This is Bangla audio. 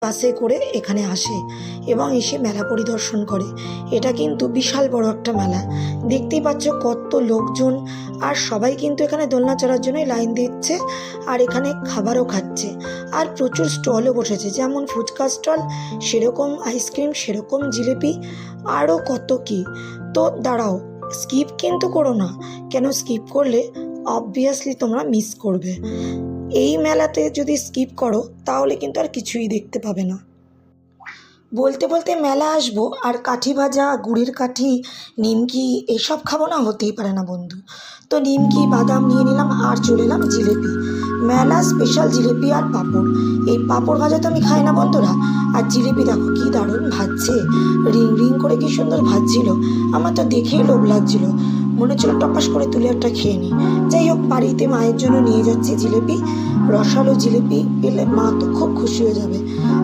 বাসে করে এখানে আসে এবং এসে মেলা পরিদর্শন করে। এটা কিন্তু বিশাল বড় একটা মেলা, দেখতেই পাচ্ছ কত লোকজন, আর সবাই কিন্তু এখানে দোলনা চড়ার জন্যই লাইন দিচ্ছে, আর এখানে খাবারও খাচ্ছে, আর প্রচুর স্টলও বসেছে, যেমন ফুচকা স্টল, সেরকম আইসক্রিম, সেরকম জিলিপি, আরও কত কি। তো দাঁড়াও, স্কিপ কিন্তু করো না, কেন স্কিপ করলে অবভিয়াসলি তোমরা মিস করবে। এই মেলাতে যদি স্কিপ করো তাহলে কিন্তু আর কিছুই দেখতে পাবে না। বলতে বলতে মেলা আসবো আর কাঠি ভাজা, গুড়ের কাঠি, নিমকি এসব খাবো না, হতেই পারে না বন্ধু। তো নিমকি, বাদাম নিয়ে নিলাম আর চলে এলাম জিলিপি। মেলা স্পেশাল জিলিপি আর পাঁপড়। এই পাঁপড় ভাজা তো আমি খাই না বন্ধুরা, আর জিলিপি দেখো কি দারুণ ভাজছে, রিং রিং করে কি সুন্দর ভাজছিল, আমার তো দেখেই লোভ লাগছিল, মনে হচ্ছিল টপাস করে তুলে একটা খেয়ে নিই। যাই হোক, বাড়িতে মায়ের জন্য নিয়ে যাচ্ছি জিলিপি, রসালো জিলিপি পেলে মা তো খুব খুশি হয়ে যাবে। আর